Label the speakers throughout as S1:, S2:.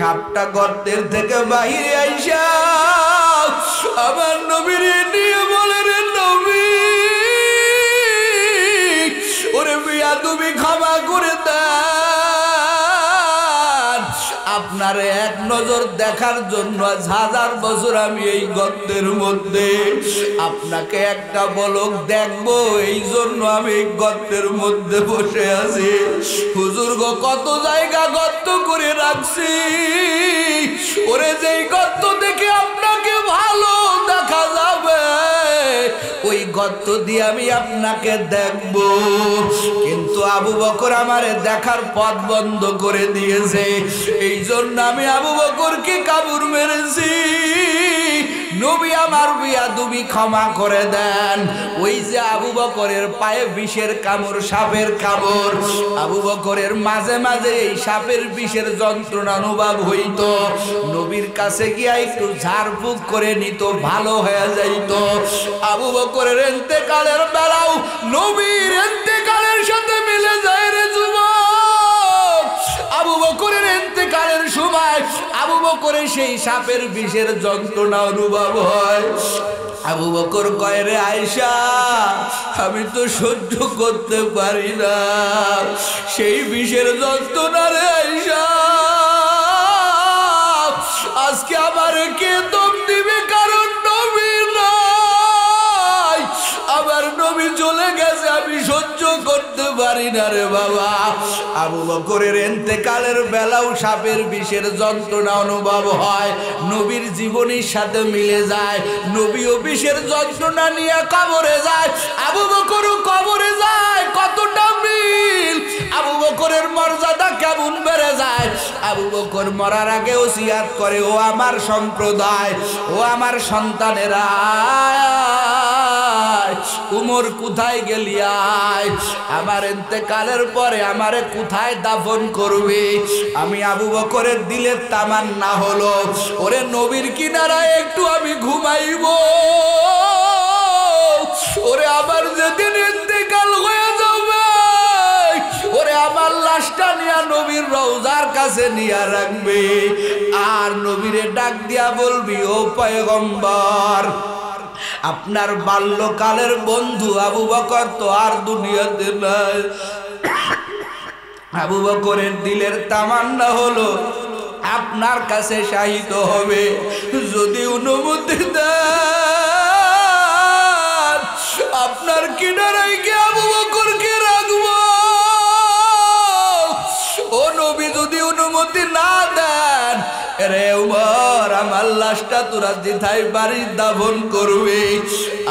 S1: সাপটা গর্তের থেকে বাহিরে আইসা আমার নবীর নিয়ে বলে, রে নবী, ওরে মিয়া তুমি ক্ষমা করে দেন, আপনার এক নজর দেখার জন্য 1000 বছর আমি এই গর্তের মধ্যে, আপনাকে একটা পলক দেখবো এই জন্য আমি এই গর্তের মধ্যে বসে আছি। হুজুর গো, কত জায়গা গর্ত করে রাখছি, ওরে যেই গর্ত দেখে আপনাকে ভালো দেখা যাবে ওই গর্ত দিয়ে আমি আপনাকে দেখব। কিন্তু আবু বকর আমারে দেখার পথ বন্ধ করে দিয়েছে, এই জন্য আমি আবু বকরকে কাবুর মেরেছি। নবী আমার বিয়াদবি ক্ষমা করে দেন। ওই যে আবু বকরের পায়ে বিষের কামড়, সাপের কামড়, আবু বকরের মাঝে মাঝে এই সাপের বিষের যন্ত্রণা অনুভব হইত, নবীর কাছে গিয়া একটু ঝাড়ফুঁক করে নিত, ভালো হয়ে যাইত। আবু বকরের ইন্তেকালের বেলাও নবীর ইন্তেকালের সাথে মিলে যায় রে যুবক। আবু বকরের ইন্তেকালের সময় আবু বকরের সেই সাপের বিষের যন্ত্রণা অনুভব হয়। আবু বকর কয়, রে আয়েশা, আমি তো সহ্য করতে পারি না সেই বিষের যন্ত্রণা রে আয়েশা, আজকে আবার কে দম দিবে, কারণ নবী নাই, আমার নবী চলে গেছে, আমি সহ্য করতে পারি না রে বাবা। আবু বকরের ইন্তেকালের বেলাও সাপের বিষের যন্ত্রণা অনুভব হয়, নবীর জীবনীর সাথে মিলে যায়। নবীও বিষের যন্ত্রণা নিয়ে কবরে যায়, আবু বকরও কবরে যায়। কতটা মিল! আবু বকরের মর্যাদা কেমন বেড়ে যায়! আবু বকর মরার আগে ওসিয়াত করে, ও আমার সম্প্রদায়, ও আমার সন্তানেরা, উমর কোথায় গেলি আয়, আমার ইন্তেকালের পরে আমারে কোথায় দাফন করবে? আমি আবু বকরের দিলের তামান্না হলো, ওরে নবীর কিনারায় একটু আমি ঘুমাইব, ওরে আবার যেদিন ইন্তেকাল হয়ে যাবে ওরে আমার লাশটা নিয়ে নবীর রওজার কাছে নিয়ে রাখবে, আর নবীরে ডাক দিয়া বলবি, ও পয়গম্বর, আপনার বাল্যকালের বন্ধু আবু বকর তো আর দুনিয়াতে নাই। আবু বকরের দিলের তামান্না হলো আপনার কাছে শাহিদ হবে, যদি অনুমতি দেন আপনার কিনারায় গিয়ে আবু বকরকে রাখবো। ও নবী, যদি অনুমতি না দেন, রে উমর, আমার লাশটা তোরা যেথায় বাড়ির দাফন করবে।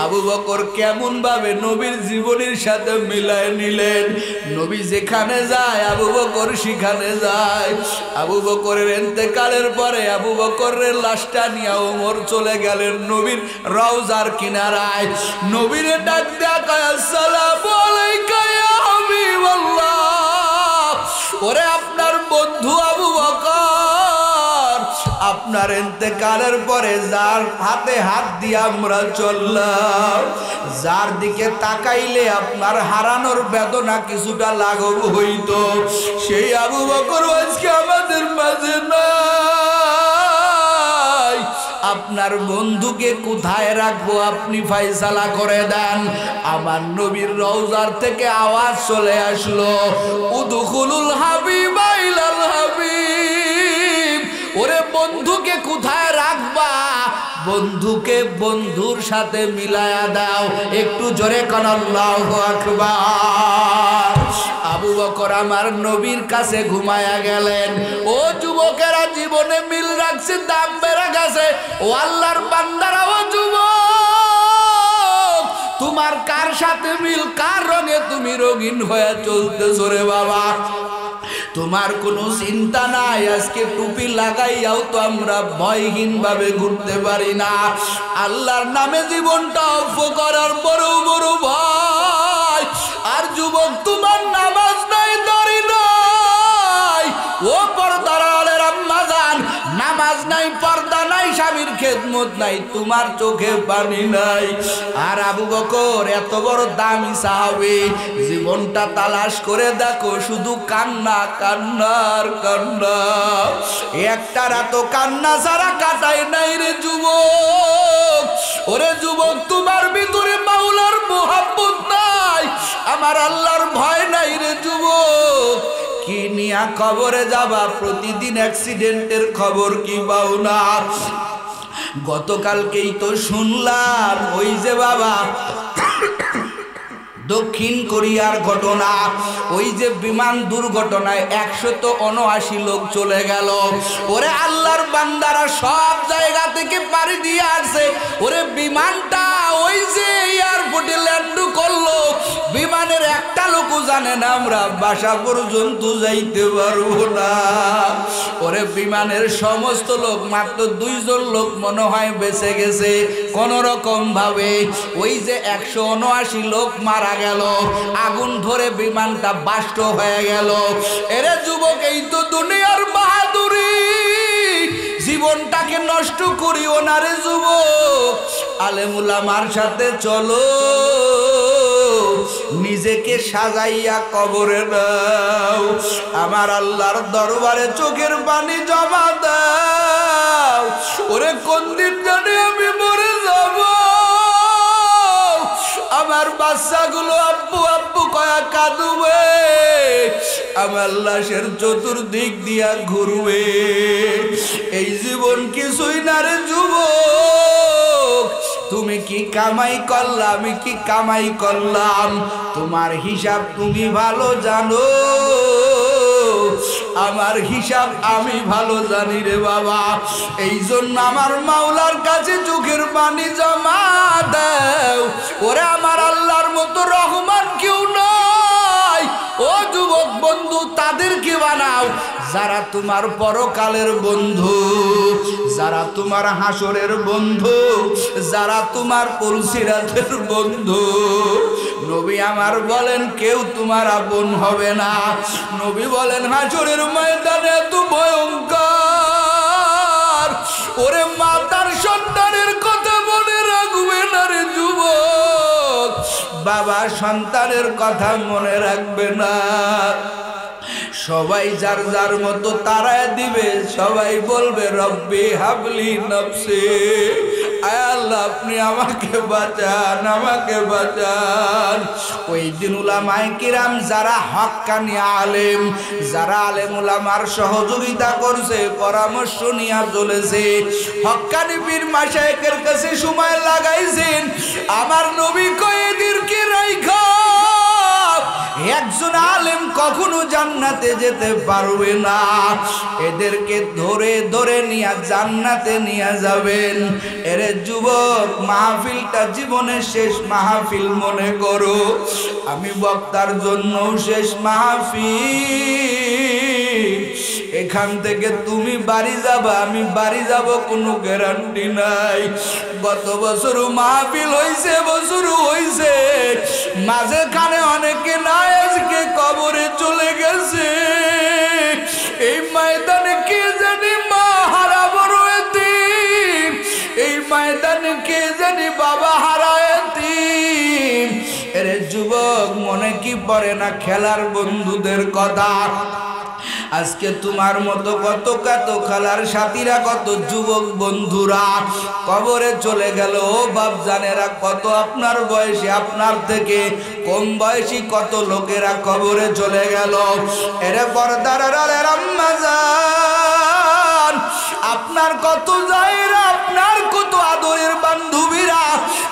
S1: আবু বকর কেমন ভাবে নবীর জীবনের সাথে মিলায় নিলেন, নবী যেখানে যায় আবু বকর সেখানে যায়। আবু বকরের ইন্তেকালের পরে আবু বকরের লাশটা নিয়ে ওমর চলে গেলেন নবীর রওজার কিনারায়। নবীরে ডাক দেয়া কয়, আসসালামু আলাইকা ইয়া হাবিবাল্লাহ, ওরে আপনার বন্ধু আবু বকর, আপনার ইন্তেকালের পরে যার হাতে হাত দিয়ে আমরা চললাম, যার দিকে তাকাইলে আপনার হারানোর বেদনা কিছুটা লাঘব হইত, সেই আবু বকর আজকে আমাদের মাঝে নাই। আপনার বন্ধুকে কোথায় রাখবো আপনি ফয়সালা করে দেন। আমার নবীর রওজার থেকে আওয়াজ চলে আসলো, উদখুলুল হাবিবা ইলাল হাবিব, ওরে বন্ধুকে কোথায় রাখবা, বন্ধুকে বন্ধুর সাথে মিলায়া দাও। একটু জোরে কোন আল্লাহু আকবার। আবু বকর আমার নবীর কাছে ঘুমায়া গেলেন। ও যুবকেরা, জীবনে মিল রাখছে, দাম বেড়ে গেছে। ও আল্লাহর বান্দারা, ও যুবক, তোমার কার সাথে মিল, কার রঙে তুমি রঙিন হয়ে চলতেছো রে বাবা? তোমার কোনো চিন্তা নাই, আজকে টুপি লাগাইয়াও তো আমরা ভয়হীন ভাবে ঘুরতে পারি না। আল্লাহর নামে জীবনটা অফ করার বড় বড় ভয়। আর যুবক, তোমার নামাজ নাই, দাড়ি নাই, ও পর্দার আলের আম্মা জান, নামাজ নাই, পর্দা নাই, স্বামীর খেদমত নাই, তোমার চোখে পানি নাই। আর আবু বকর এত বড় দামি সাহাবী, জীবনটা তালাশ করে দেখো, শুধু কান্না কান্নার কান্না। একটা রাত কান্না ছাড়া কাটায় নাই রে যুবক। ওরে যুবক, তোমার ভিতরে মাওলার মোহাব্বত নাই, আমার আল্লাহর ভয় নাই রে যুবক। কি নিয়া কবরে যাবা? প্রতিদিন অ্যাক্সিডেন্টের খবর কি পাও না? গতকালকেই তো শুনলাম ওই যে বাবা দক্ষিণ কোরিয়ার ঘটনা, ওই যে বিমান দুর্ঘটনায় 179 লোক চলে গেল। ওরে আল্লাহর বান্দারা সব জায়গা থেকে পাড়ি দিয়ে আসছে। ওরে বিমানটা ওই যে এয়ারপোর্টে ল্যান্ড করলো, বিমানের একটা লোকও জানে না আমরা বাসা পর্যন্ত যাইতে পারবো না। ওরে বিমানের সমস্ত লোক, মাত্র 2 জন লোক মনে হয় বেঁচে গেছে কোন রকম ভাবে। ওই যে 179 লোক মারা গেল, আগুন ধরে বিমানটা বাস্ট হয়ে গেল। এরে যুবক, এই তো দুনিয়ার বাহাদুরি, জীবনটাকে নষ্ট করিও না রে যুবক। আলেম উলামার সাথে চলো, নিজেকে সাজাইয়া কবরে দাও, আমার আল্লাহর দরবারে চোখের পানি জমা দাও। ওরে কোন দিন জানি আমি মরে যাব, আমার বাচ্চাগুলো আব্বু আব্বু কয়া কাঁদবে, আমার লাশের চতুর্দিক দিয়া ঘুরবে। এই জীবন কিছুই না রে যুবক। তুমি কি কামাই করলা, আমি কি কামাই করলাম, তোমার হিসাব তুমি ভালো জানো, আমার হিসাব আমি ভালো জানি রে বাবা। এই জন্য আমার মাওলার কাছে চোখের পানি জমা দাও। ওরে আমার আল্লাহর মতো রহমান কেউ নয়। ও যুবক বন্ধু, তাদেরকে বানাও যারা তোমার পরকালের বন্ধু, যারা তোমার হাসরের বন্ধু, যারা তোমার পুলসিরাতের বন্ধু। নবী আমার বলেন কেউ তোমার আপন হবে না। নবী বলেন হাসরের ময়দানে এত ভয়ঙ্কর, ওরে মাতার সন্তানের কথা মনে রাখবে না রে যুবক, বাবা সন্তানের কথা মনে রাখবে না। সবাই যার যার মতো তারায় দিবে, সবাই বলবে রব্বি হাবলি নফসি, আয় আল্লাহ আপনি আমাকে বাঁচান, আমাকে বাঁচান। ওই দিন উলামায়ে কিরাম যারা হক্কানি আলেম, যারা আলেম উলামার সহযোগিতা করছে, পরামর্শ নিয়ে চলেছে, হক্কানি পীর মাশায়েখের কাছে সময় লাগাইছেন, আমার নবী কয় এদেরকে রাইখা, একজন আলেম কখনো জান্নাতে যেতে পারবে না, এদেরকে ধরে ধরে নিয়ে জান্নাতে নিয়ে যাবেন। এরে যুবক, মাহফিলটা জীবনের শেষ মাহফিল মনে করো, আমি বক্তার জন্য শেষ মাহফিল। এখান থেকে তুমি বাড়ি যাবা, আমি বাড়ি যাব কোনো গ্যারান্টি নাই। গত বছর মাহফিল হইছে, বছর হইছে, মাঝেখানে অনেকে নাই, আজকে কবরে চলে গেছে। এই ময়দানে কে জানি মা হারা বড় এতিম, এই ময়দানে কে জানি বাবা হারা এতিম। এরে যুবক, মনে কি পড়ে না খেলার বন্ধুদের কথা? আজকে তোমার মতো কত কত খেলার সাথীরা, কত যুবক বন্ধুরা কবরে চলে গেল। ও বাপ জানেরা, কত আপনার বয়সী, আপনার থেকে কম বয়সী কত লোকেরা কবরে চলে গেল। এরে পর্দার আড়ালের আম্মা জান, আপনার কত জায়রা, আপনার কত আদরের বান্ধবীরা,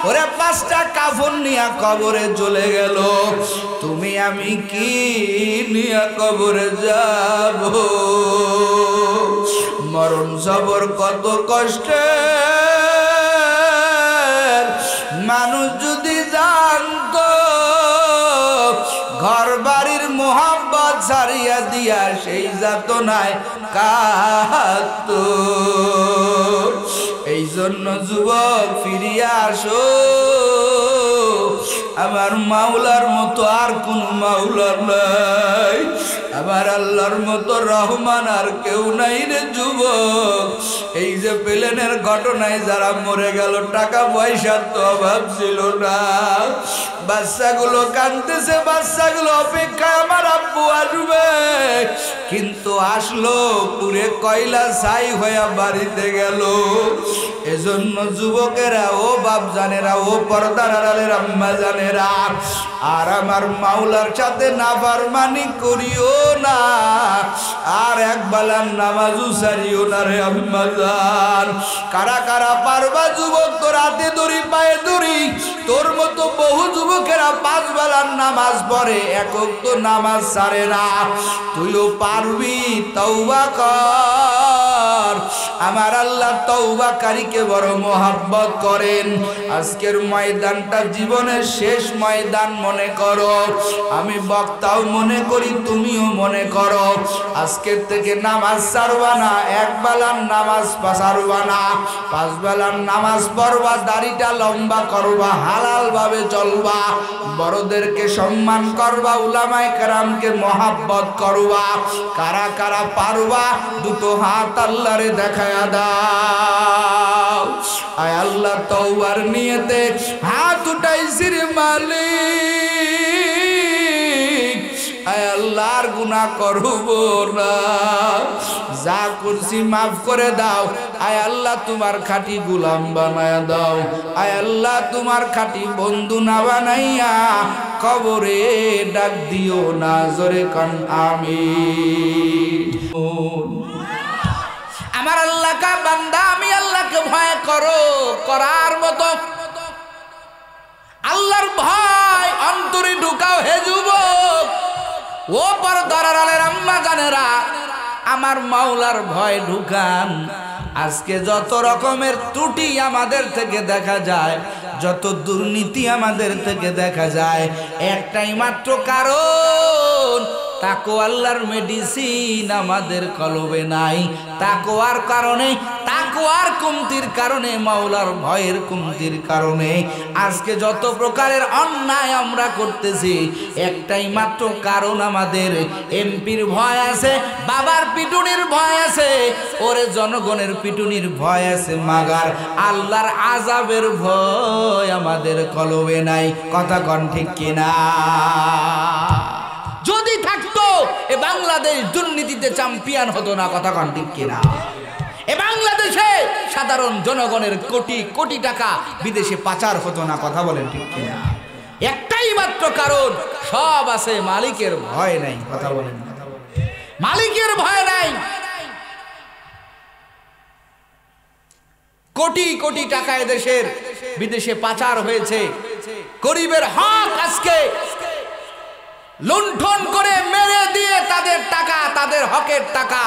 S1: ওরে 5টা কাফন নিয়ে কবরে চলে গেল। তুমি আমি কি নিয়ে কবরে যাব? মরণ সবর কত কষ্টের, মানুষ যদি জানতো, ঘর বাড়ির মোহাব্বত ছাড়িয়া দিয়া সেই যাতনায় কাঁদতো। এই জন্য যুবক ফিরিয়া আসো, আমার মাওলার মতো আর কোন মাওলা নাই, আমার আল্লাহর মতো রহমান আর কেউ নাই রে যুবক। এই যে প্লেনের ঘটনায় যারা মরে গেল, টাকা পয়সার তো অভাব ছিল না, বাচ্চাগুলো কাঁদতেছে, বাচ্চাগুলো অপেক্ষায় আমার আব্বু আসবে, কিন্তু আসলো পুরে কয়লা ছাই হয়ে বাড়িতে গেল। এজন্য যুবকেরা, ও বাপ জানেরা, ও পর্দার আড়ালের আম্মা জানেরা, আর আমার মাওলার সাথে নাফরমানি করিও না, আর এক বেলার নামাজও ছাড়িও না রে আম্মা জান। কারা কারা পারবা যুবক, তোর হাতে দড়ি পায়ে দড়ি, তোর মতো বহু যুবকেরা 5 বেলার নামাজ পড়ে, একক তো নামাজ ছাড়ে না। তুইও পারবি, তওবা কর। আমার আল্লাহ তওবাকারীকে বড় মোহাব্বত করেন। আজকের ময়দানটা জীবনের শেষ ময়দান মনে করো, আমি বক্তাও মনে করি, তুমিও মনে করো। আজকের থেকে নামাজ ছাড়বা না, এক বেলার নামাজ ছাড়বা না, 5 বেলার নামাজ পড়বা, দাড়িটা লম্বা করবা, হালাল ভাবে চলবা, বড়দেরকে সম্মান করবা, উলামায়ে কেরামকে মোহাব্বত করবা। কারা কারা পারবা দুটো হাত আল্লাহরে দেখায়া দাও। আয় আল্লাহ, তওবার নিয়তে হাত উঠাইছি রে মালিক, আয় আল্লাহর গুনাহ করব না, যা করছি মাফ করে দাও। আয় আল্লাহ, তোমার খাঁটি গোলাম বানায়া দাও। আয় আল্লাহ, তোমার খাঁটি বন্ধু না বানাইয়া কবরে ডাক দিও না, জোরে কান আমিন। আমার আল্লাহ কা বান্দা, আমি আল্লাহকে ভয় করো, করার মতো আল্লাহর ভয় অন্তরে ঢুকাও হে যুবক। ও পর্দার আড়ালের আম্মা জানেরা, আমার মাওলার ভয় ঢুকান। আজকে যত রকমের ত্রুটি আমাদের থেকে দেখা যায়, যত দুর্নীতি আমাদের থেকে দেখা যায়, একটাই মাত্র কারণ, তাকওয়া আল্লাহর মেডিসিন আমাদের কলবে নাই। তাকওয়ার কারণে, তাকওয়ার কমতির কারণে, মাওলার ভয়ের কমতির কারণে আজকে যত প্রকারের অন্যায় আমরা করতেছি, একটাই মাত্র কারণ, আমাদের এমপির ভয় আছে, বাবার পিটুনির ভয় আছে, ওরে জনগণের পিটুনির ভয় আছে, মাগার আল্লাহর আযাবের ভয় আমাদের কলবে নাই। কথা কন ঠিক কিনা? যদি থাকতো এ বাংলাদেশ দুর্নীতিতে চ্যাম্পিয়ন হতো না। কথা কন ঠিক কিনা? এ বাংলাদেশে সাধারণ জনগণের কোটি কোটি টাকা বিদেশে পাচার হতো না। কথা বলেন ঠিক কিনা? একটাই মাত্র কারণ, সব আছে, মালিকের ভয় নাই। কথা বলেন, মালিকের ভয় নাই। কোটি কোটি টাকা এদেশের বিদেশে পাচার হয়েছে, গরিবের হক আজকে লুণ্ঠন করে মেরে দিয়ে তাদের টাকা, তাদের হকের টাকা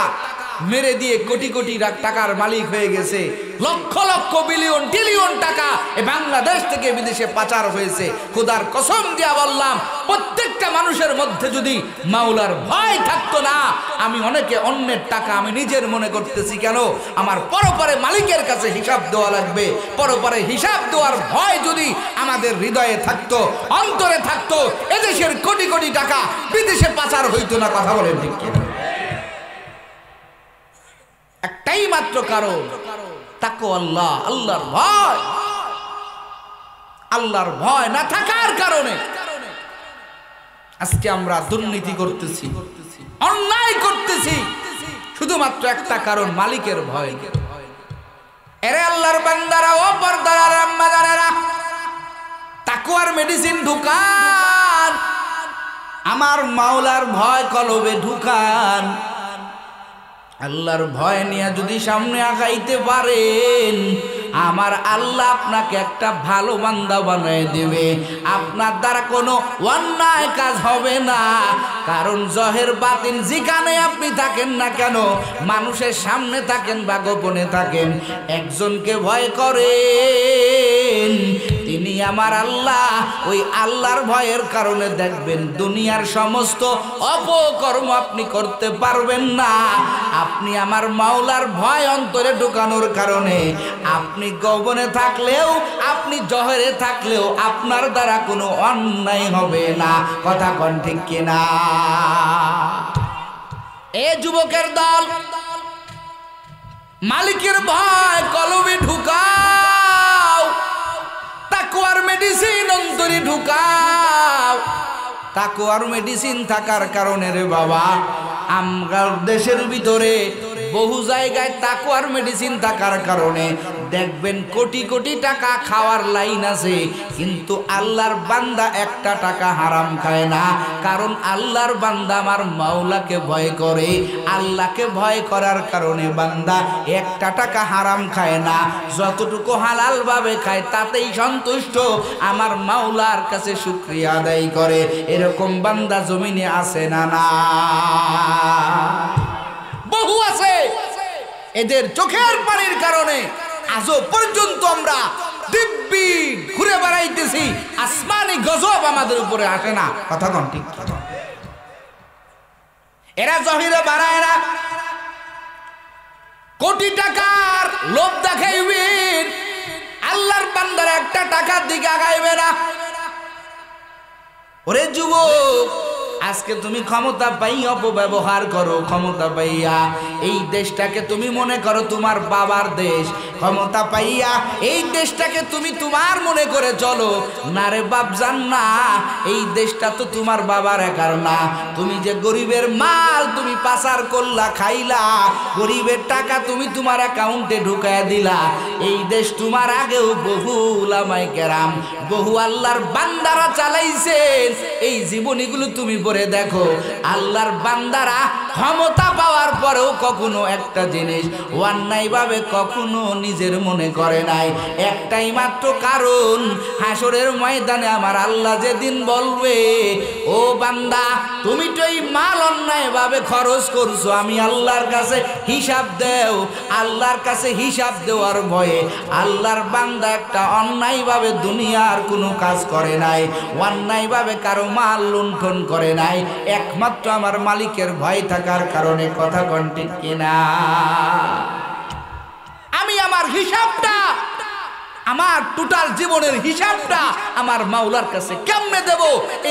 S1: মেরে দিয়ে কোটি কোটি টাকার মালিক হয়ে গেছে। লক্ষ লক্ষ বিলিয়ন ট্রিলিয়ন টাকা এ বাংলাদেশ থেকে বিদেশে পাচার হয়েছে। খোদার কসম দিয়া বললাম, প্রত্যেকটা মানুষের মধ্যে যদি মাওলার ভয় থাকতো না, আমি অনেকে অন্যের টাকা আমি নিজের মনে করতেছি কেন, আমার পরপরে মালিকের কাছে হিসাব দেওয়া লাগবে। পরপরে হিসাব দেওয়ার ভয় যদি আমাদের হৃদয়ে থাকতো, অন্তরে থাকতো, এদেশের কোটি কোটি টাকা বিদেশে পাচার হইতো না। কথা বলেন ঠিক কিনা? একটাই মাত্র কারণ, তাকওয়া আল্লাহ, আল্লাহর ভয়। আল্লাহর ভয় না থাকার কারণে আজকে আমরা দুর্নীতি করতেছি, অন্যায় করতেছি, শুধুমাত্র একটা কারণ, মালিকের ভয়। এরে আল্লাহর বান্দারা, ও পর্দার আম্মা জানেরা, তাকওয়ার মেডিসিন ঢুকান, আমার মাওলার ভয় কলবে ঢুকান। আল্লাহর ভয় নিয়ে যদি সামনে আগাইতে পারেন, আমার আল্লাহ আপনাকে একটা ভালো বান্দা বানিয়ে দেবে। আপনার দ্বারা কোনো অন্যায় কাজ হবে না, কারণ জহের বাতিন যেখানে আপনি থাকেন না কেন, মানুষের সামনে থাকেন বা গোপনে থাকেন, একজনকে ভয় করেন, তিনি আমার আল্লাহ। ওই আল্লাহর ভয়ের কারণে দেখবেন দুনিয়ার সমস্ত অপকর্ম আপনি করতে পারবেন না। আপনি আমার মাওলার ভয় অন্তরে ঢোকানোর কারণে আপনি গোপনে থাকলেও, আপনি জহরে থাকলেও আপনার দ্বারা কোনো অন্যায় হবে না। কথা কন ঠিক কিনা? এ যুবকের দল, মালিকের ভয় কলবে ঢুকাও, তাকওয়ার মেডিসিন অন্তরে ঢুকাও। তাকওয়ার মেডিসিন থাকার কারণে রে বাবা, আমরার দেশের ভিতরে বহু জায়গায় তাকওয়ার মেডিসিন থাকার কারণে দেখবেন কোটি কোটি টাকা খাওয়ার লাইন আছে, কিন্তু আল্লাহর বান্দা একটা টাকা হারাম খায় না। কারণ আল্লাহর বান্দা আমার মাওলাকে ভয় করে। আল্লাহকে ভয় করার কারণে বান্দা একটা টাকা হারাম খায় না, যতটুকু হালাল ভাবে খায় তাতেই সন্তুষ্ট, আমার মাওলার কাছে শুকরিয়া আদায় করে। এরকম বান্দা জমিনে আছে না? না, বহু আছে। এদের চোখের পানির কারণে আজও পর্যন্ত আমরা দিব্যি ঘুরে বেড়াইতেছি, আসমানি গজব আমাদের উপরে আসে না। কথা কোন ঠিক? এরা জহিরে বাড়ায় না, কোটি টাকার লোভ দেখাইবেন, আল্লাহর বান্দার একটা টাকার দিকে আগাইবে না। ওরে যুবক, আজকে তুমি ক্ষমতা পাই অপব্যবহার করো। ক্ষমতা পাইয়া এই দেশটাকে তুমি মনে করো তোমার বাবার দেশ। ক্ষমতা পাইয়া এই দেশটাকে তুমি তোমার মনে করে চলো। না রে বাপজান না, এই দেশটা তো তোমার বাবার একার না। তুমি যে গরিবের মাল তুমি পাচার করলা, খাইলা, গরিবের টাকা তুমি তোমার অ্যাকাউন্টে ঢুকায় দিলা। এই দেশ তোমার আগেও বহু উলামায়ে কেরাম, বহু আল্লাহর বান্দারা চালাইছেন। এই জীবনীগুলো তুমি পড়ে দেখো, আল্লাহর বান্দারা ক্ষমতা পাওয়ার পরেও কখনো একটা জিনিস অন্যায়ভাবে কখনো নিজের মনে করে নাই। একটাই মাত্র কারণ, হাসরের ময়দানে আমার আল্লাহ যেদিন বলবে, ও বান্দা তুমি তো এই মাল অন্যায়ভাবে খরচ করছো, আমি আল্লাহর কাছে হিসাব দেও। আল্লাহর কাছে হিসাব দেওয়ার ভয়ে আল্লাহর বান্দা একটা অন্যায়ভাবে দুনিয়ার কোনো কাজ করে নাই, অন্যায়ভাবে কারো মাল লুণ্ঠন করে নাই, একমাত্র আমার মালিকের ভয় থাকার কারণে। কথা কোন ঠিক কিনা? আমি আমার হিসাবটা, আমার টোটাল জীবনের হিসাবটা আমার মাওলার কাছে কেমনে দেব,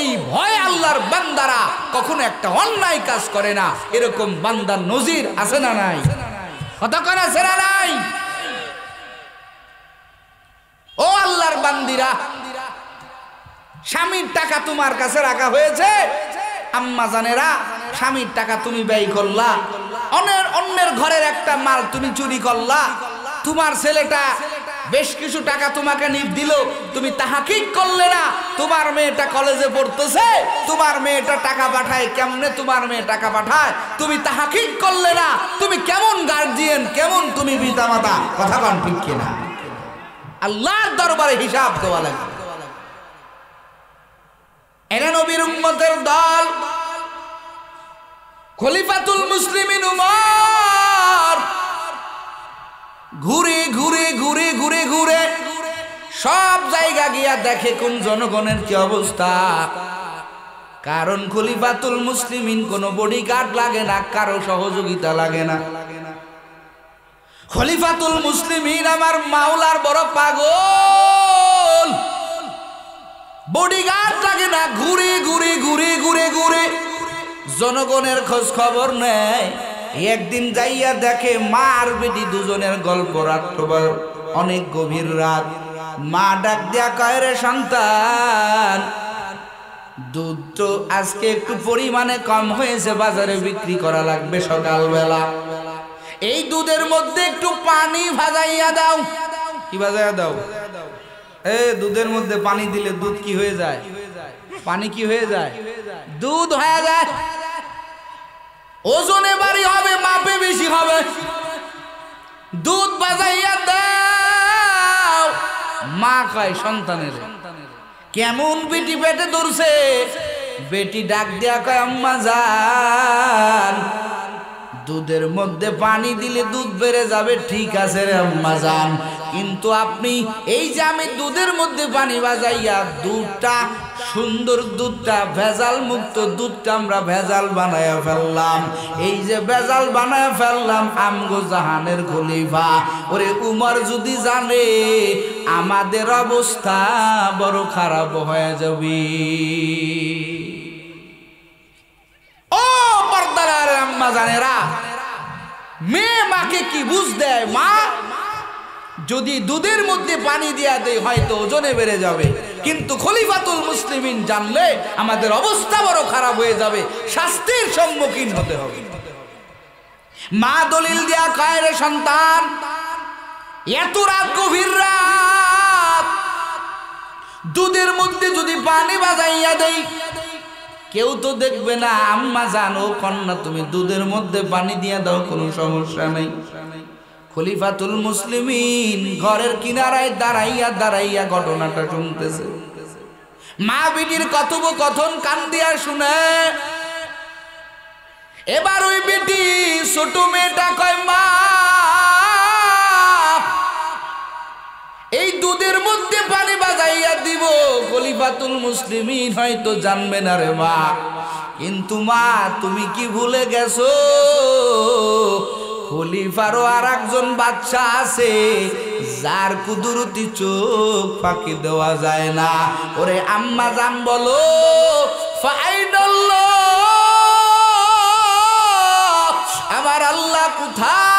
S1: এই ভয় আল্লাহর বান্দারা কখনো একটা অন্যায় কাজ করে না। এরকম বান্দার নজির আছে না নাই? কথা কোন আছে না নাই? ও আল্লাহর বান্দিরা, স্বামীর টাকা তোমার কাছে রাখা হয়েছে, আম্মা জানেরা, স্বামীর টাকা তুমি ব্যয় করলা, অন্যের ঘরের একটা মাল তুমি চুরি করলা, তোমার ছেলেটা বেশ কিছু টাকা তোমাকে নিব দিল, তুমি তাহাকিক করলে না তোমার মেয়েটা কলেজে পড়তেছে, তোমার মেয়েটা টাকা পাঠায়, কেমনে তোমার মেয়ে টাকা পাঠায় তুমি তাহাকিক করলে না। তুমি কেমন গার্জিয়ান, কেমন তুমি পিতামাতা? কথা কোন ঠিক কিনা? আল্লাহর দরবারে হিসাব দেওয়া লাগবে। এরা নবীর উম্মতের দল, খলিফাতুল মুসলিমিন উমর ঘুরে ঘুরে ঘুরে ঘুরে ঘুরে সব জায়গা গিয়া দেখে কোন জনগণের কি অবস্থা। কারণ খলিফাতুল মুসলিমিন কোনো বডিগার্ড লাগে না, কারো সহযোগিতা লাগে না। খলিফাতুল মুসলিমিন আমার মাওলার বড় পাগল, বডিগার্ড লাগে না, ঘুরে ঘুরে ঘুরে ঘুরে ঘুরে জনগণের খোঁজ খবর নেয়। একদিন যাইয়া দেখে মা আর বেটি দুজনের গল্প, রাত্রবার অনেক গভীর রাত। মা ডাক দিয়া কয়, রে সন্তান, দুধ তো আজকে একটু পরিমাণে কম হয়েছে, বাজারে বিক্রি করা লাগবে সকালবেলা, এই দুধের মধ্যে একটু পানি ভাজাইয়া দাও। কি ভাজাইয়া দাও? দুধের মধ্যে পানি দিলে দুধ কি হয়ে যায়? পানি কি হয়ে যায়? দুধ হয়ে যায়। ওজনে বাড়ি হবে, মাপে বেশি হবে, দুধ বাজাইয়া দাও। মা কয় সন্তানের, কেমন বেটি পেটে ধরছে? বেটি ডাক দিয়া কয়, আম্মা জান, দুধের মধ্যে পানি দিলে দুধ বেড়ে যাবে, ঠিক আছে রে আম্মা জান, কিন্তু আপনি এই যে আমি দুধের মধ্যে পানি বাজাইয়া দুধটা, সুন্দর দুধটা, ভেজাল মুক্ত দুধটা আমরা ভেজাল বানায়া ফেললাম। এই যে ভেজাল বানায়া ফেললাম, আমগো জাহানের খলিফা ওরে উমর যদি জানে, আমাদের অবস্থা বড় খারাপ হয়ে যাবে। ও পর্দার আম্মা জানেরা, মেয়ে মাকে কি বুঝ দেয়? মা যদি দুধের মধ্যে পানি দিয়া দেয় হয়তো ওজনে বেড়ে যাবে, কিন্তু খলিফাতুল মুসলিমিন জানলে আমাদের অবস্থা বড় খারাপ হয়ে যাবে, শাস্তির সম্মুখীন হতে হবে। মা দলিল দিয়া কয়, রে সন্তান, এত রাত, গভীর রাত, দুধের মধ্যে যদি পানি বাজাইয়া দেই কেউ তো দেখবে না। আম্মা জানো কন্যা, তুমি দুধের মধ্যে পানি দিয়া দাও, কোনো সমস্যা নেই। খলিফাতুল মুসলিমিন ঘরের কিনারায় দাঁড়াইয়া দাঁড়াইয়া ঘটনাটা শুনতেছে। মা বিটির কথোপকথন কান দিয়া শুনে। এবার ওই বেটি ছোট মেয়েটা কয়, মা এই দুধের মধ্যে পানি বাজাইয়া দিব, খলিফাতুল মুসলিমিন হয়তো জানবে না রে মা, কিন্তু মা তুমি কি ভুলে গেছো খলিফারও আর একজন বাচ্চা আছে যার কুদরতি চোখ ফাঁকি দেওয়া যায় না। ওরে আম্মা জান বলো, ফাইনাল্লাহ, আমার আল্লাহ কোথায়?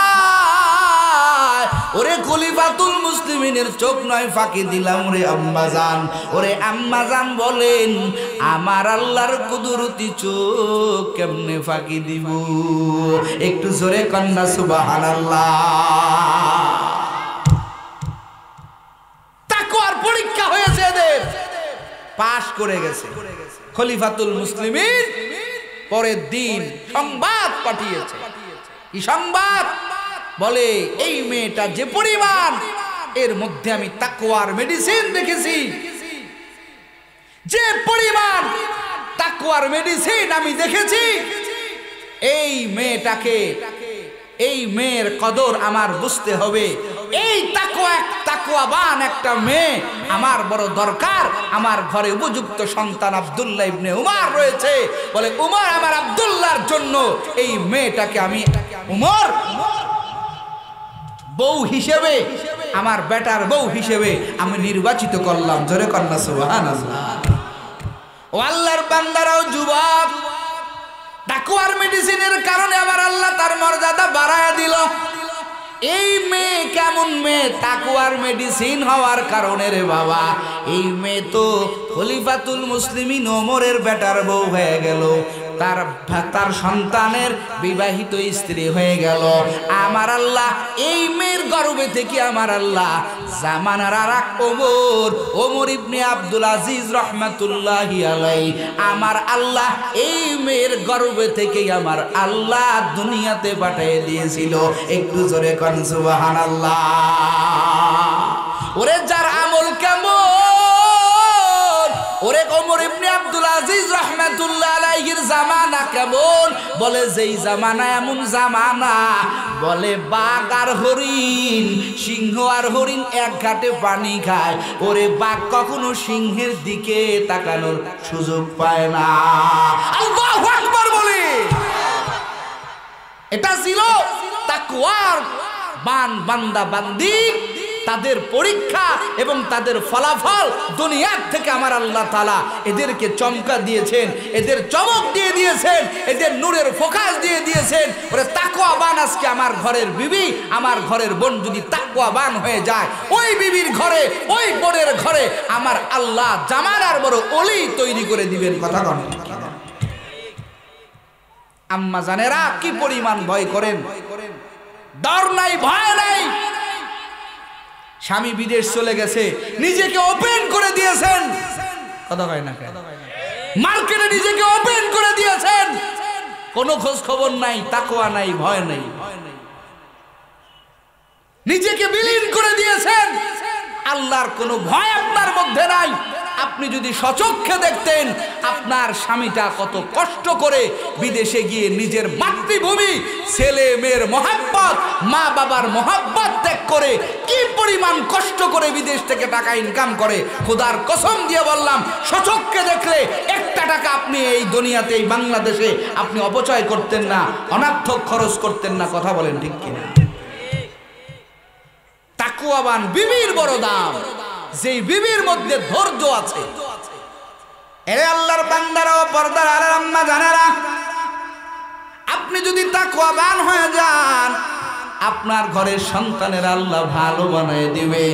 S1: ওরে খলিফাতুল মুসলিমিনের চোখ নয় ফাঁকি দিলাম রে আম্মা জান। ওরে আম্মা জান বলেন, আমার আল্লাহর কুদরতি চোখ কেমনে ফাঁকি দিব? একটু জোরে কন্যা সুবহানাল্লাহ। তাকওয়ার পরীক্ষা হয়েছে, এদের পাশ করে গেছে। খলিফাতুল মুসলিমিন পরের দিন সংবাদ পাঠিয়েছে। কি সংবাদ? বলে, এই মেয়েটা যে পরিমাণ, এর মধ্যে আমি তাকওয়ার মেডিসিন দেখেছি, যে পরিমাণ তাকওয়ার মেডিসিন আমি দেখেছি, এই মেয়েটাকে, এই মেয়ের কদর আমার বুঝতে হবে। এই তাকওয়াবান একটা মেয়ে আমার বড় দরকার। আমার ঘরে উপযুক্ত সন্তান আব্দুল্লাহ ইবনে উমর রয়েছে। বলে, উমর, আমার আব্দুল্লাহর জন্য এই মেয়েটাকে আমি উমর বউ হিসেবে, আমার বেটার বউ হিসেবে আমি নির্বাচিত করলাম। জোরে কন্যা সুবহানাল্লাহ। ও আল্লাহর বান্দারাও, যুবক, তাকওয়ার মেডিসিনের কারণে আমার আল্লাহ তার মর্যাদা বাড়ায়া দিল। এই মেয়ে কেমন মেয়ে? তাকওয়ার মেডিসিন হওয়ার কারণে রে বাবা, এই মেয়ে তো খলিফাতুল মুসলিমিন ওমরের বেটার বউ হয়ে গেল, তার সন্তানের বিবাহিত স্ত্রী হয়ে গেল। আমার আল্লাহ এই মেয়ের গর্ভে থেকে আমার আল্লাহ জামানার আর এক ওমর ইবনে আব্দুল আজিজ রাহমাতুল্লাহি আলাইহি, আমার আল্লাহ এই মেয়ের গর্ভে থেকে আমার আল্লাহ দুনিয়াতে পাঠিয়ে দিয়েছিল। একটু জোরে কোন সুবহানাল্লাহ। ওরে যার আমল কেমন, ওরে ওমর ইবনে আব্দুল আজিজ রাহমাতুল্লাহ আলাইহির জামানা কেমন? বলে, যেই জামানা এমন জামানা, বলে বাঘ আর হরিণ, সিংহ আর হরিণ এক ঘাটে পানি খায়। ওরে বাঘ কখনো সিংহের দিকে তাকানোর সুযোগ পায় না। আল্লাহু আকবার বলে। এটা ছিল তাকওয়ার বান্দা বান্দি, তাদের পরীক্ষা এবং তাদের ফলাফল দুনিয়ার থেকে আমার আল্লাহ তাআলা এদেরকে চমকা দিয়েছেন, এদের চমক দিয়ে দিয়েছেন, এদের নূরের ফোকাস দিয়ে দিয়েছেন। ওরে তাকওয়াবান, আজকে আমার ঘরের বিবি, আমার ঘরের বোন যদি তাকওয়াবান হয়ে যায়, ওই বিবির ঘরে, ওই বোনের ঘরে আমার আল্লাহ জামানার বড় ওলি তৈরি করে দিবেন। কথা বলেন। আম্মা জানেরা কি পরিমাণ ভয় করেন? ডর নাই, ভয় নাই। স্বামী বিদেশ চলে গেছে, নিজেকে ওপেন করে দিয়েছেন। কথা কয় না, মার্কেটে নিজেকে ওপেন করে দিয়েছেন, কোনো খোঁজ খবর নাই, তাকওয়া নাই, ভয় নাই। নিজেকে বিলীন করে দিয়েছেন, আল্লাহর কোনো ভয় আপনার মধ্যে নাই। আপনি যদি সচক্ষে দেখতেন আপনার স্বামীটা কত কষ্ট করে বিদেশে গিয়ে নিজের মাতৃভূমি, ছেলে মেয়ের মহাব্বত, মা বাবার মহাব্বত ত্যাগ করে কি পরিমাণ কষ্ট করে বিদেশ থেকে টাকা ইনকাম করে, খোদার কসম দিয়ে বললাম, সচক্ষে দেখলে একটা টাকা আপনি এই দুনিয়াতে, এই বাংলাদেশে আপনি অপচয় করতেন না, অনার্থক খরচ করতেন না। কথা বলেন ঠিক কিনা? তাকওয়াবান বিবির বড় দাম, যেই বিবির মধ্যে ধৈর্য আছে। এরে আল্লাহর বান্দারা ও পর্দার আড়ালের আম্মা জানেরা, আপনি আপনি যদি তাকওয়াবান হয়ে যান আপনার ঘরের সন্তানের আল্লাহ ভালো বানিয়ে দিবে।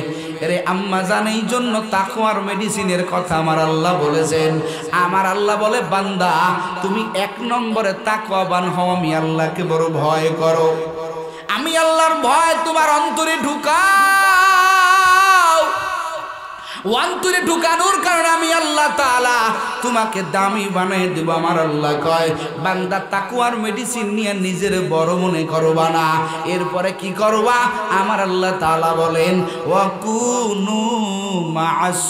S1: আরে আম্মা জান, এই জন্য তাকওয়ার মেডিসিনের কথা আমার আল্লাহ বলেছেন। আমার আল্লাহ বলে, বান্দা তুমি 1 নম্বরে তাকওয়াবান হও, আমি আল্লাহকে বড় ভয় করো। আমি আল্লাহর ভয় তোমার অন্তরে ঢুকাও। অন্তরে ঢুকানোর কারণে আমি আল্লাহ তাআলা তোমাকে দামি বানিয়ে দেব। আমার আল্লাহ কয়, বান্দা তাকওয়ার মেডিসিন নিয়ে নিজের বড় মনে করবা না। এরপরে কি করবা? আমার আল্লাহ তাআলা বলেন, ওয়াকুনু মা'আস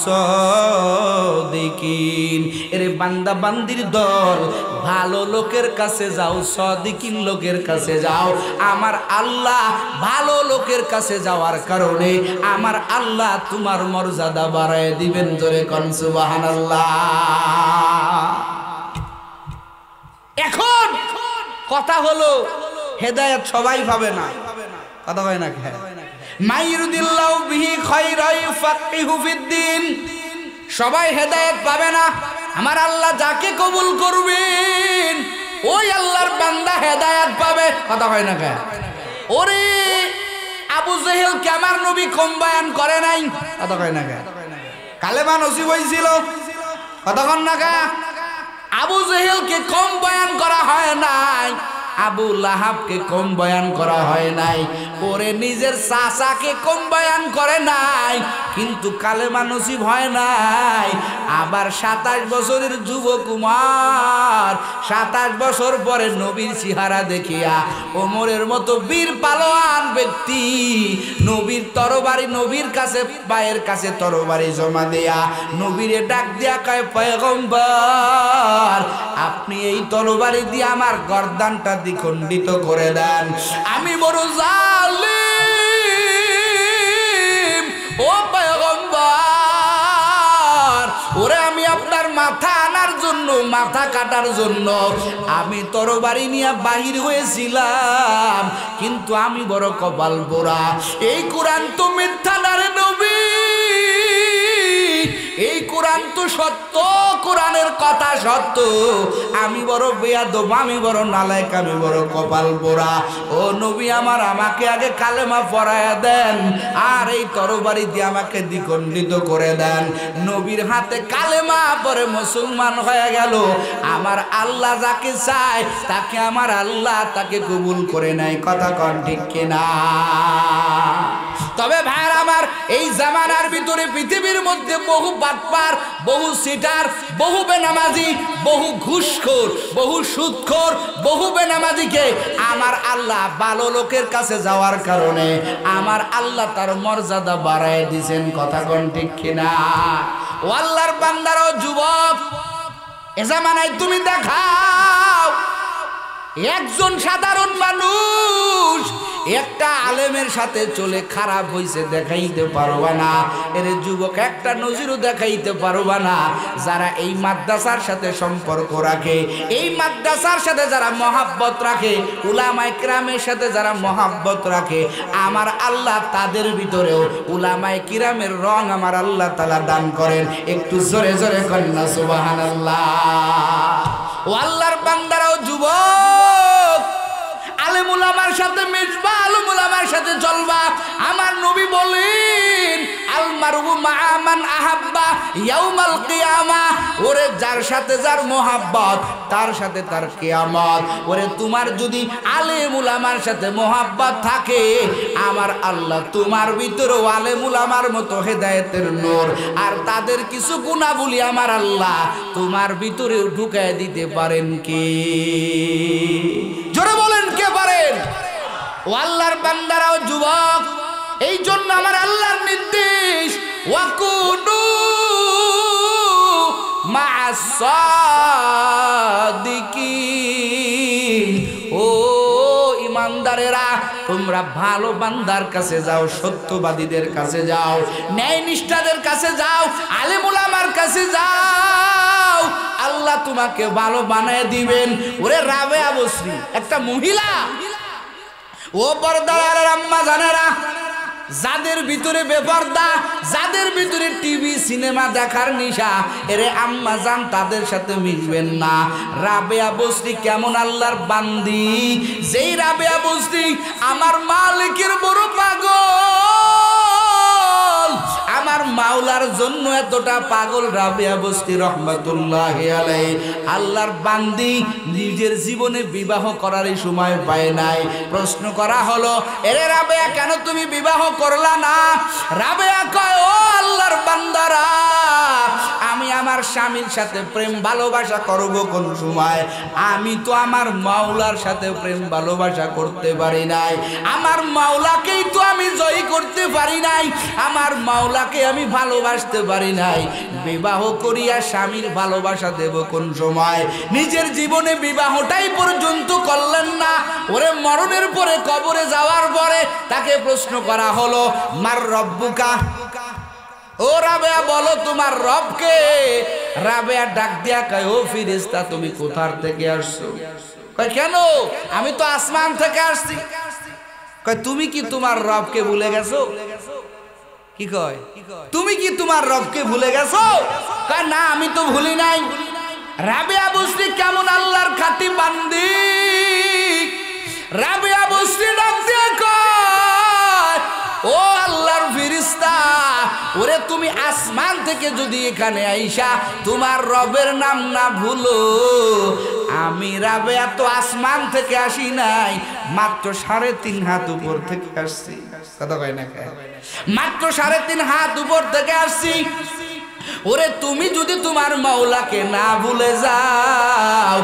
S1: সাদিকিন। এরে বান্দা বান্দির দল, ভালো লোকের কাছে যাও, সাদিকিন লোকের কাছে যাও। আমার আল্লাহ ভালো লোকের কাছে যাওয়ার কারণে আমার আল্লাহ তোমার মর্যাদা বাড়ায় দিবেন। জোরে কোন সুবহানাল্লাহ। এখন কথা হলো, হেদায়েত সবাই পাবে না। কথা হয় না? মাইরুদিল্লাহু বিহি খায়রাই ফাকিহু ফিদ্দিন। সবাই হেদায়েত পাবে না। আমার আল্লাহ যাকে কবুল করবেন ওই আল্লাহর বান্দা হেদায়েত পাবে। কথা হয় না? ওরে আবু জেহেল কে আমার নবী কম বয়ান করে নাই। কথা হয় না? কালেমা নসিব হয়েছিল। কতক্ষণ না? আবু জেহেলকে কম বয়ান করা হয় নাই, আবু লাহাবকে কম বয়ান করা হয় নাই, ওরে নিজের চাচাকে কম বয়ান করে নাই, কিন্তু কালেমা নসিব হয় নাই। আবার 27 বছরের যুব কুমার 27 বছর পরে নবীর চেহারা দেখিয়া ওমরের মতো বীর পালোয়ান ব্যক্তি নবীর তরবারি, নবীর কাছে পায়ের কাছে তরবারি জমা দেয়া নবীরে ডাক দিয়া কয়, পয়গম্বর আপনি এই তরবারি দিয়ে আমার গর্দানটা দ্বিখণ্ডিত করে দেন। আমি বড় জালিম ও পয়গম্বর, ওরে আমি আপনার মাথা আনার জন্য, মাথা কাটার জন্য আমি তরবারি নিয়ে বাহির হয়েছিলাম, কিন্তু আমি বড় কপাল পোড়া। এই কোরআন তো মিথ্যা না রে নবী, এই কোরআন তো সত্য, কোরআনের কথা সত্য। আমি বড় বেয়াদব, আমি বড় নালায়েক, আমি বড় কপাল পোড়া। ও নবী আমার, আমাকে আগে কালেমা পড়ায়া দেন আর এই তরবারি দিয়ে আমাকে দ্বিখণ্ডিত করে দেন। নবীর হাতে কালেমা পরে মুসলমান হয়ে গেল। আমার আল্লাহ যাকে চায় তাকে আমার আল্লাহ তাকে কবুল করে নেয়। কথা কন ঠিক কিনা? তবে ভাইরা আমার, এই জামানার ভিতরে পৃথিবীর মধ্যে বহু বাটপার, বহু সিটার, বহু বেনামাজি, বহু ঘুষখোর, বহু সুদখোর, বহু বেনামাজিকে আমার আল্লাহ ভালো লোকের কাছে যাওয়ার কারণে আমার আল্লাহ তার মর্যাদা বাড়ায় দিয়েছেন। কথা কোন ঠিক কিনা? ও আল্লাহর বান্দারও যুবক, এ জামানায় তুমি দেখাও একজন সাধারণ মানুষ একটা আলেমের সাথে চলে খারাপ হইছে দেখাইতে পারবা না। এর যুবক একটা নজিরও দেখাইতে পারবা না। যারা এই মাদ্রাসার সাথে সম্পর্ক রাখে, এই মাদ্রাসার সাথে যারা মহাব্বত রাখে, উলামায়ে কিরামের সাথে যারা মহাব্বত রাখে, আমার আল্লাহ তাদের ভিতরেও উলামায়ে কিরামের রং আমার আল্লাহ তাআলা দান করেন। একটু জোরে জোরে কন্যা সুবহানাল্লাহ। ও আল্লাহর বান্দারাও যুবক, আলেম উলামার সাথে মিশবা, আলেম উলামার সাথে চলবা। আমার নবী বলেন, আল মারহু মা'a মান আহাব্বা ইয়াউমাল কিয়ামা। ওরে যার সাথে যার মোহাব্বত তার সাথে তার কিয়ামত। ওরে তোমার যদি আলেম উলামার সাথে মোহাব্বত থাকে, আমার আল্লাহ তোমার ভিতরেও আলেম উলামার মতো হেদায়েতের নূর আর তাদের কিছু গুণাবলী আমার আল্লাহ তোমার ভিতরেও ঢুকায় দিতে পারেন কি? জোরে বলেন, কে পারেন? ও আল্লাহর বান্দারাও যুবক, এই জন্য আমার আল্লাহর নির্দেশ, ওয়াকুনু মা'আস সাদিকিন। ও ইমানদারেরা, তোমরা ভালো বান্দার কাছে যাও, সত্যবাদীদের কাছে যাও, ন্যায় নিষ্ঠাদের কাছে যাও, আলেম উলামার কাছে যাও। আল্লাহ তোমাকে ভালো বানায় দিবেন। ওরে রাবেয়া বসরি একটা মহিলা, ও পর্দার আম্মা জানেরা, যাদের ভিতরে বেপরদা, যাদের ভিতরে টিভি সিনেমা দেখার নেশা, এরে আম্মা জান তাদের সাথে মিশবেন না। রাবেয়া বস্তি কেমন আল্লাহর বান্দি, যেই রাবেয়া বস্তি আমার মালিকের বড় পাগল, আমার মাওলার জন্য এতটা পাগল রাবেয়া বস্তি রহমাতুল্লাহি আলাইহি। আল্লাহর বান্দি নিজের জীবনে বিবাহ করার সময় পায় নাই। প্রশ্ন করা হলো, এরে রাবেয়া কেন তুমি বিবাহ করলা না? রাবেয়া কয়, ও আল্লাহর বান্দারা, আমি আমার স্বামীর সাথে প্রেম ভালোবাসা করব কোন সময়? আমি তো আমার মাওলার সাথে প্রেম ভালোবাসা করতে পারি নাই, আমার মাওলাকেই তো আমি জয় করতে পারি নাই, আমার মাওলাকে আমি ভালোবাসতে পারি নাই। বিবাহ করিয়া স্বামীর ভালোবাসা দেব কোন সময়? নিজের জীবনে বিবাহটাই পর্যন্ত করলেন না। ওরে মরণের পরে, কবরে যাওয়ার পরে তাকে প্রশ্ন করা হলো, মার রব্বুকা, ও রাবেয়া বলো তোমার রবকে? রাবেয়া ডাক দিয়া কয়, ও ফেরেশতা তুমি কোথার থেকে আসছো? কয় কেন? আমি তো আসমান থেকে আসছি। কয় তুমি কি তোমার রবকে ভুলে গেছো? কি কয়, তুমি কি তোমার রবকে ভুলে গেছো? কয় না, আমি তো ভুলি নাই। রাবেয়া বস্তি কেমন আল্লাহর খাঁটি বান্দি, রাবেয়া বস্তি ডাক দিয়া কয়, ও আল্লাহর ফেরেশতা, ওরে তুমি আসমান থেকে যদি এখানে আইসা তোমার রবের নাম না ভুলো, আমি রাবেয়া তো আসমান থেকে আসি নাই, মাত্র 3.5 হাত উপর থেকে আসছি। কথা কয় না, মাত্র 3.5 হাত উপর থেকে আসছি। ওরে তুমি যদি তোমার মাওলাকে না ভুলে যাও,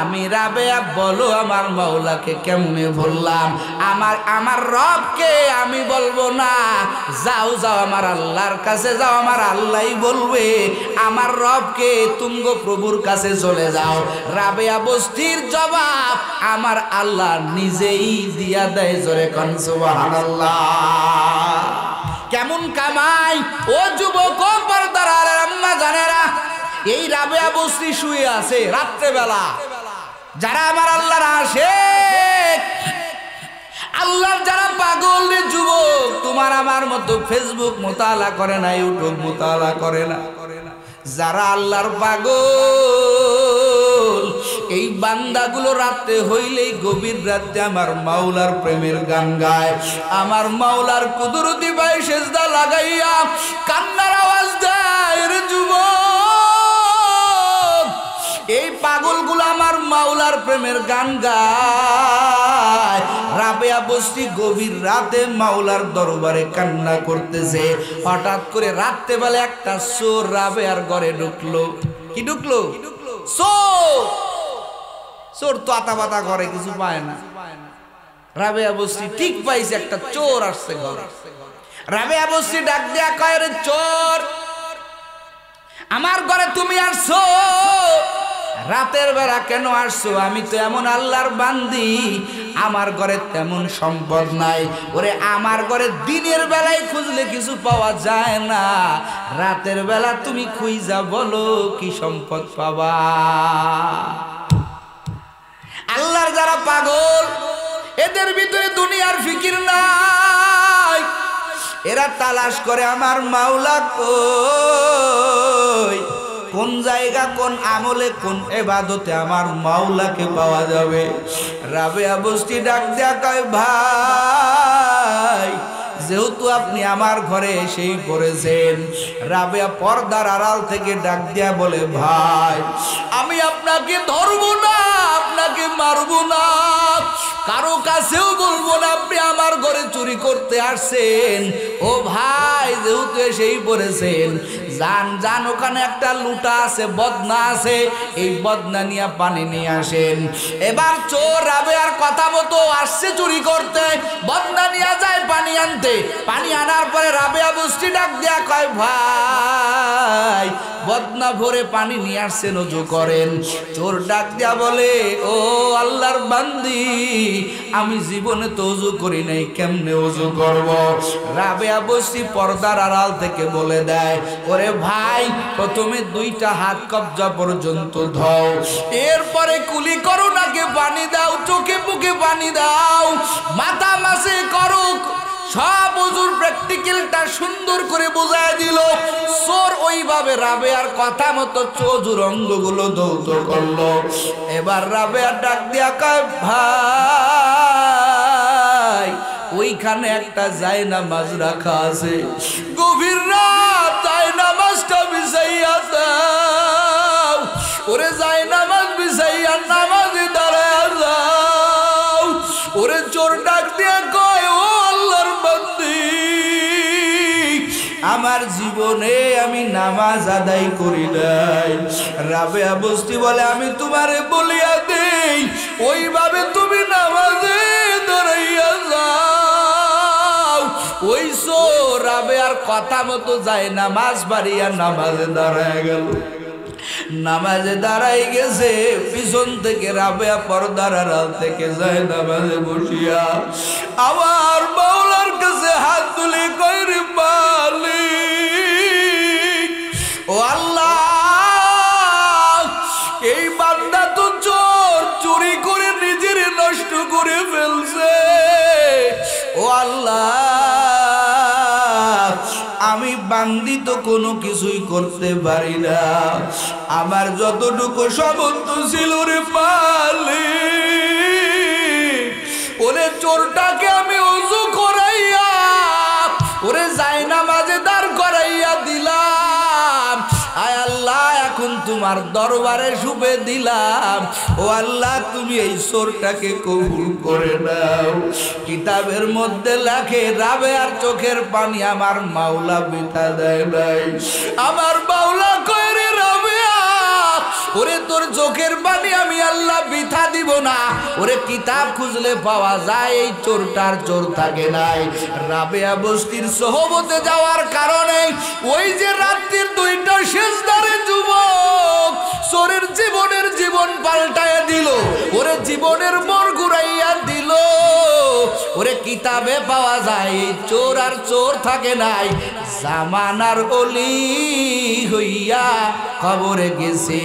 S1: আমি রাবেয়া বলো আমার মাওলাকে কেমনে ভুললাম? আমার রবকে আমি বলবো না। যাও যাও আমার আল্লাহর কাছে যাও, আমার আল্লাহই বলবে। আমার রবকে তুঙ্গ প্রভুর কাছে চলে যাও। রাবেয়া বস্তির জবাব আমার আল্লাহ নিজেই দিয়া দেয়। জোরে কোন সুবহানাল্লাহ। কেমন কামাই ও যুবক, ও পর্দার আম্মা জানেরা, এই রাবেয়া বস্তি শুয়ে আছে রাত্রেবেলা। যারা আমার আল্লাহর আশিক, আল্লাহর যারা পাগল রে যুবক, তোমার আমার মতো ফেসবুক মোতালা করে না, ইউটিউব মোতালা করে না, যারা আল্লাহর পাগল, এই বান্দাগুলো রাতে হইলেই গভীর রাতে আমার মাওলার প্রেমের গান গায়। আমার মাওলার কুদরতি ভাই সেজদা লাগাইয়া কান্নার আওয়াজ দেয় রে যুবক। এই পাগলগুলো আমার মাওলার প্রেমের গান গায়। রাবেয়া বস্তি গভীর রাতে মাওলার দরবারে কান্না করতেছে। হঠাৎ করে রাতে বেলা একটা চোর রাবেয়ার ঘরে ঢুকলো। কি ঢুকলো? চোর। চোর তো আতাপাতা করে, কিছু পায় না। রাবেয়া বস্তি ঠিক পাইছে একটা চোর আসছে ঘরে। রাবেয়া বস্তি ডাক দিয়া কয়, রে চোর, আমার ঘরে তুমি আসছো? রাতের বেলা কেন আসছো? আমি তো এমন আল্লাহর বান্দি, আমার ঘরে তেমন সম্পদ নাই। ওরে আমার ঘরে দিনের বেলায় খুঁজলে কিছু পাওয়া যায় না, রাতের বেলা তুমি খুঁজা বলো কি সম্পদ পাবা? আল্লাহর যারা পাগল, এদের ভিতরে দুনিয়ার ফিকির নাই। এরা তালাশ করে আমার মাওলা কই, কোন জায়গা, কোন আমলে, কোন ইবাদতে আমার মাওলাকে পাওয়া যাবে। রাবেয়া বস্তি ডাক দেয়া কয়, ভাই যেহেতু আপনি আমার ঘরে এসেই পড়েছেন। রাবেয়া পর্দার আড়াল থেকে ডাক দেয়া বলে, ভাই আমি আপনাকে ধরবো না, আপনাকে মারবো না, কারো কাছেও বলবো না আপনি আমার ঘরে চুরি করতে আসছেন। ও ভাই যেহেতু এসেই পড়েছেন, যান যান, ওখানে একটা লুটা আছে, বদনা আছে, এই বদনা নিয়ে পানি নিয়ে আসেন। এবার চোর রাবেয়ার কথা মতো আসছে চুরি করতে, বদনা নিয়ে যায় পানি আনতে। পানি আনার পরে রাবেয়া বস্তি ডাক দেয়া কয়, ভাই বদনা ভরে পানি নিয়ে আসছেন, ওযু করেন। চোর ডাক দেয়া বলে, ও আল্লাহর বান্দি, আমি জীবনে তো ওযু করি নাই, কেমনে ওযু করব? রাবেয়া বস্তি পর্দার আড়াল থেকে বলে দেয়, ওরে ভাই প্রথমে 2টা হাত কবজা পর্যন্ত ধও, এরপরে কুলি করো, নাকে পানি দাও, চোখে মুখে পানি দাও, মাথা মাসে করো, সব হুজুর প্র্যাকটিক্যালটা সুন্দর করে বোঝায় দিল। চোর ওইভাবে রাবেয়ার কথা মতো চোজুর অঙ্গগুলো ধৌত করলো। এবার রাবেয়া ডাক দিয়া কয়, ভাই ওইখানে একটা জায়নামাজ রাখা আছে, গভীর রাত জায়নামাজটা বিছাইয়া দাও। ওরে জায়নামাজ বিছাইয়া নামাজে দাঁড়ায়া যাও। ওরে চোর ডাক দিয়া কয়, ও আল্লাহর বান্দি, আমার জীবনে আমি নামাজ আদায় করি নাই। রাবেয়া বস্তি বলে, আমি তোমারে বলিয়া দেই, ওইভাবে তুমি নামাজে দাঁড়াইয়া যাও। ওই চোর রাবেয়ার কথা মতো যায় নামাজ বাড়িয়া নামাজে দাঁড়ায় গেল। নামাজে দাঁড়াই গেছে, পিছন থেকে রাবেয়া পর্দার আড়াল থেকে যায় নামাজে বসিয়া আমার মাওলার কাছে হাত তুলে কয়, রে মালিক, ও আল্লাহ, এই বান্দা তো চোর, চুরি করে নিজের নষ্ট করে ফেলছে। ও আল্লাহ, আমি বান্দি তো কোনো কিছুই করতে পারি না, আমার যতটুকু সামর্থ্য ছিল রে মালিক, ওরে চোরটাকে আমি ওযু করাইয়া ওরে জায়নামাজে দাঁড় করাইয়া দিলাম। আয় আল্লাহ, এখন তোমার দরবারে শুবে দিলাম। ও আল্লাহ, তুমি এই চোরটাকে কবুল করে নাও। কিতাবের মধ্যে লেখে, রাবেয়ার চোখের পানি আমার মাওলা বিতা দেয় নাই। আমার মাওলা কয়, রে রাবেয়া, ওরে তোর চোখের পানি আমি আল্লাহ বিথা দিব না। ওরে কিতাব খুঁজলে পাওয়া যায় এই চোরটার চোর থাকে নাই। রাবেয়া বস্তির সোহবতে যাওয়ার কারণে ওই যে রাত্রির 2টা সেজদারে যুবক চোরের জীবনের জীবন পাল্টাইয়া দিল, ওরে জীবনের মোড় ঘুরাইয়া দিল। ওরে কিতাবে পাওয়া যায় এই চোর আর চোর থাকে নাই, জামানার অলি হইয়া কবরে গেছে।